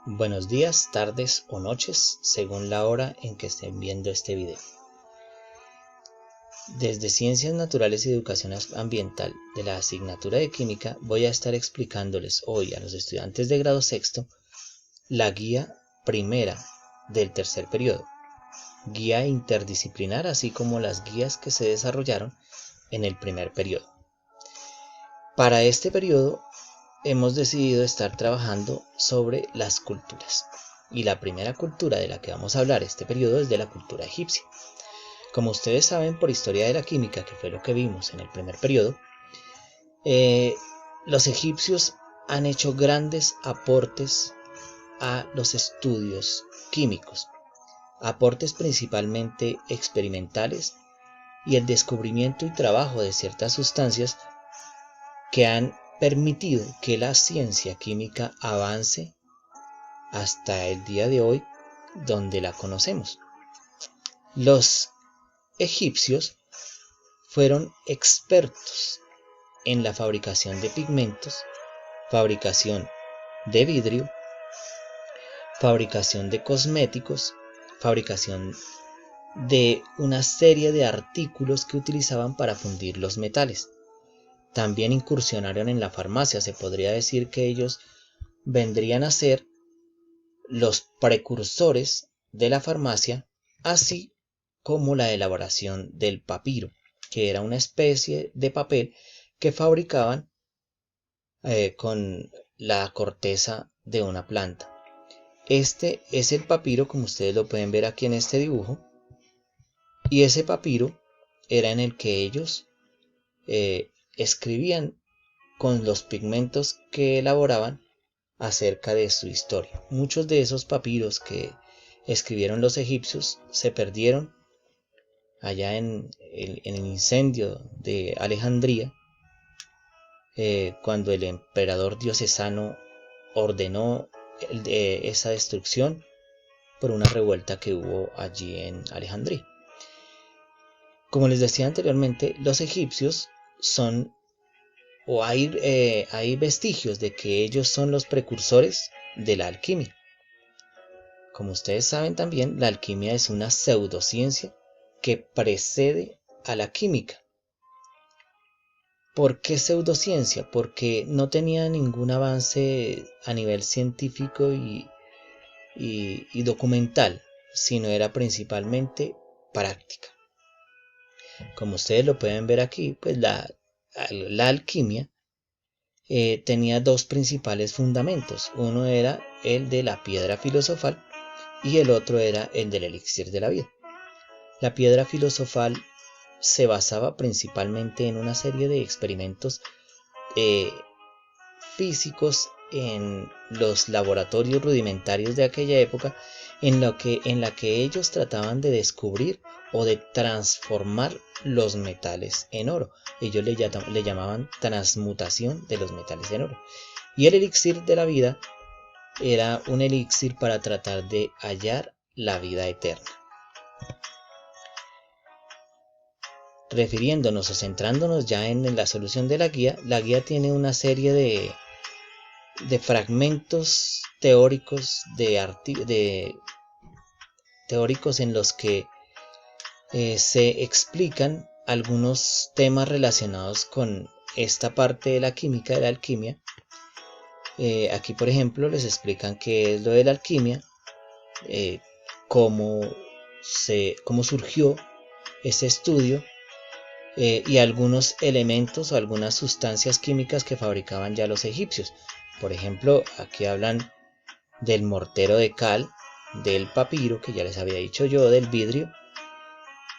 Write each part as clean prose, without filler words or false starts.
Buenos días, tardes o noches, según la hora en que estén viendo este video. Desde Ciencias Naturales y Educación Ambiental de la asignatura de Química voy a estar explicándoles hoy a los estudiantes de grado sexto la guía primera del tercer periodo, guía interdisciplinar, así como las guías que se desarrollaron en el primer periodo. Para este periodo hemos decidido estar trabajando sobre las culturas. Y la primera cultura de la que vamos a hablar este periodo es de la cultura egipcia. Como ustedes saben por historia de la química, que fue lo que vimos en el primer periodo, los egipcios han hecho grandes aportes a los estudios químicos, aportes principalmente experimentales y el descubrimiento y trabajo de ciertas sustancias que han permitido que la ciencia química avance hasta el día de hoy, donde la conocemos. Los egipcios fueron expertos en la fabricación de pigmentos, fabricación de vidrio, fabricación de cosméticos, fabricación de una serie de artículos que utilizaban para fundir los metales. También incursionaron en la farmacia. Se podría decir que ellos vendrían a ser los precursores de la farmacia, así como la elaboración del papiro, que era una especie de papel que fabricaban con la corteza de una planta. Este es el papiro, como ustedes lo pueden ver aquí en este dibujo, y ese papiro era en el que ellos escribían con los pigmentos que elaboraban acerca de su historia. Muchos de esos papiros que escribieron los egipcios se perdieron allá en el incendio de Alejandría, cuando el emperador Diocesano ordenó esa destrucción por una revuelta que hubo allí en Alejandría. Como les decía anteriormente, los egipcios son, o hay vestigios de que ellos son los precursores de la alquimia. Como ustedes saben también, la alquimia es una pseudociencia que precede a la química. ¿Por qué pseudociencia? Porque no tenía ningún avance a nivel científico y documental, sino era principalmente práctica. Como ustedes lo pueden ver aquí, pues la alquimia tenía dos principales fundamentos. Uno era el de la piedra filosofal y el otro era el del elixir de la vida. La piedra filosofal se basaba principalmente en una serie de experimentos físicos en los laboratorios rudimentarios de aquella época, en la que ellos trataban de descubrir o de transformar los metales en oro. Ellos le llamaban transmutación de los metales en oro. Y el elixir de la vida era un elixir para tratar de hallar la vida eterna. Refiriéndonos o centrándonos ya en la solución de la guía tiene una serie de fragmentos teóricos, teóricos en los que se explican algunos temas relacionados con esta parte de la química, de la alquimia. Aquí, por ejemplo, les explican qué es lo de la alquimia, cómo surgió ese estudio, y algunos elementos o algunas sustancias químicas que fabricaban ya los egipcios. Por ejemplo, aquí hablan del mortero de cal, del papiro, que ya les había dicho yo, del vidrio,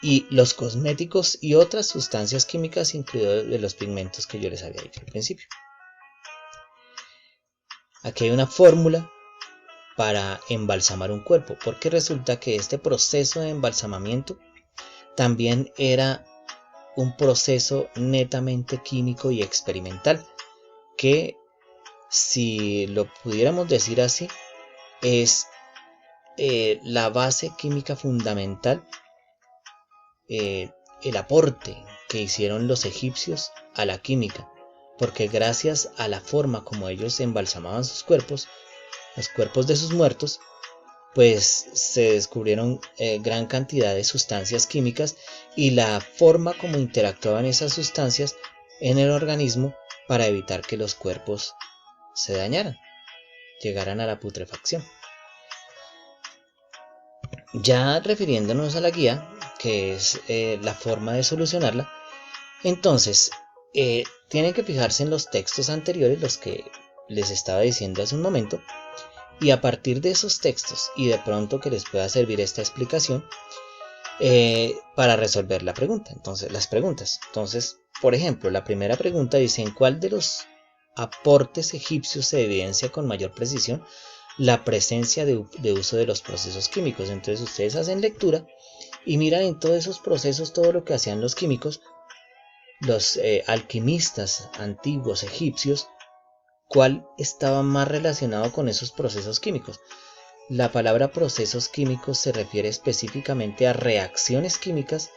y los cosméticos y otras sustancias químicas, incluidos de los pigmentos que yo les había dicho al principio. Aquí hay una fórmula para embalsamar un cuerpo, porque resulta que este proceso de embalsamamiento también era un proceso netamente químico y experimental, que, si lo pudiéramos decir así, es la base química fundamental, el aporte que hicieron los egipcios a la química, porque gracias a la forma como ellos embalsamaban sus cuerpos, los cuerpos de sus muertos, pues se descubrieron gran cantidad de sustancias químicas y la forma como interactuaban esas sustancias en el organismo para evitar que los cuerpos se dañaran, llegaran a la putrefacción. Ya refiriéndonos a la guía, que es la forma de solucionarla, entonces tienen que fijarse en los textos anteriores, los que les estaba diciendo hace un momento, y a partir de esos textos y de pronto que les pueda servir esta explicación para resolver la pregunta. Entonces, las preguntas. Entonces, por ejemplo, la primera pregunta dice: ¿en cuál de los aportes egipcios se evidencia con mayor precisión la presencia de uso de los procesos químicos? Entonces ustedes hacen lectura y miran en todos esos procesos todo lo que hacían los químicos, los alquimistas antiguos egipcios, cuál estaba más relacionado con esos procesos químicos. La palabra procesos químicos se refiere específicamente a reacciones químicas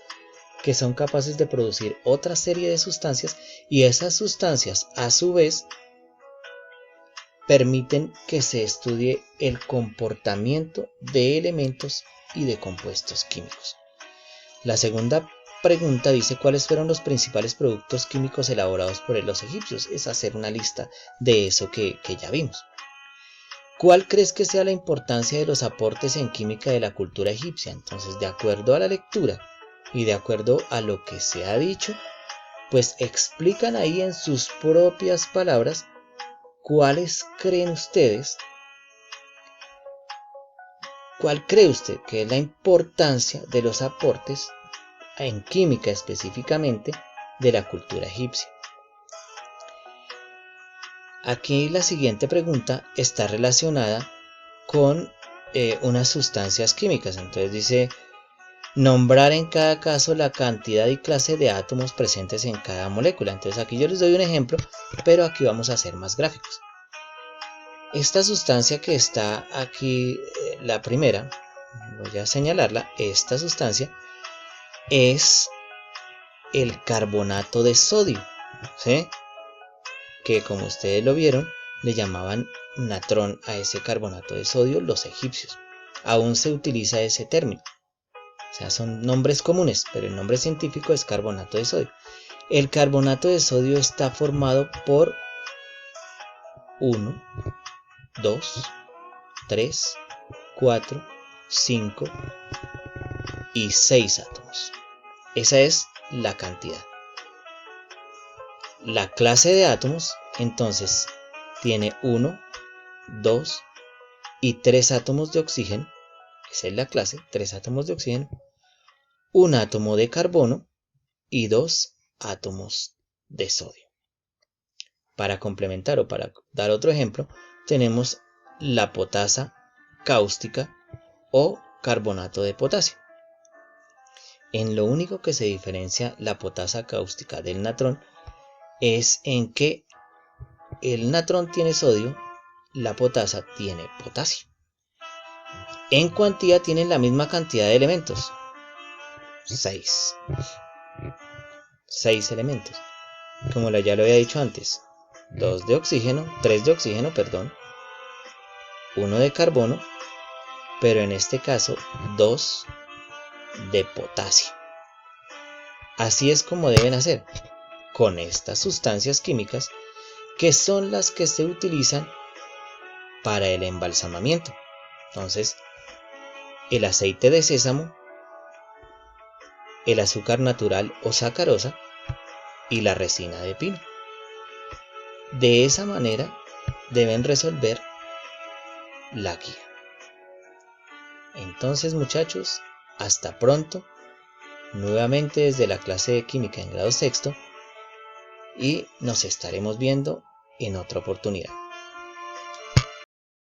que son capaces de producir otra serie de sustancias, y esas sustancias a su vez permiten que se estudie el comportamiento de elementos y de compuestos químicos. La segunda pregunta dice: ¿cuáles fueron los principales productos químicos elaborados por los egipcios? Es hacer una lista de eso que ya vimos. ¿Cuál crees que sea la importancia de los aportes en química de la cultura egipcia? Entonces, de acuerdo a la lectura y de acuerdo a lo que se ha dicho, pues explican ahí en sus propias palabras cuáles creen ustedes, cuál cree usted que es la importancia de los aportes en química específicamente de la cultura egipcia. Aquí la siguiente pregunta está relacionada con unas sustancias químicas. Entonces dice: nombrar en cada caso la cantidad y clase de átomos presentes en cada molécula. Entonces aquí yo les doy un ejemplo, pero aquí vamos a ser más gráficos. Esta sustancia que está aquí, la primera, voy a señalarla. Esta sustancia es el carbonato de sodio, ¿sí? Que como ustedes lo vieron, le llamaban natrón a ese carbonato de sodio los egipcios. Aún se utiliza ese término. O sea, son nombres comunes, pero el nombre científico es carbonato de sodio. El carbonato de sodio está formado por 1, 2, 3, 4, 5 y 6 átomos. Esa es la cantidad. La clase de átomos, entonces, tiene 1, 2 y 3 átomos de oxígeno. Esa es la clase: 3 átomos de oxígeno, 1 átomo de carbono y 2 átomos de sodio. Para complementar o para dar otro ejemplo, tenemos la potasa cáustica o carbonato de potasio. En lo único que se diferencia la potasa cáustica del natrón es en que el natrón tiene sodio, la potasa tiene potasio. En cuantía tienen la misma cantidad de elementos, 6 elementos, como ya lo había dicho antes: 3 de oxígeno, 1 de carbono, pero en este caso 2 de potasio. Así es como deben hacer con estas sustancias químicas, que son las que se utilizan para el embalsamamiento. Entonces, el aceite de sésamo, el azúcar natural o sacarosa y la resina de pino. De esa manera deben resolver la guía. Entonces, muchachos, hasta pronto, nuevamente desde la clase de química en grado sexto, y nos estaremos viendo en otra oportunidad.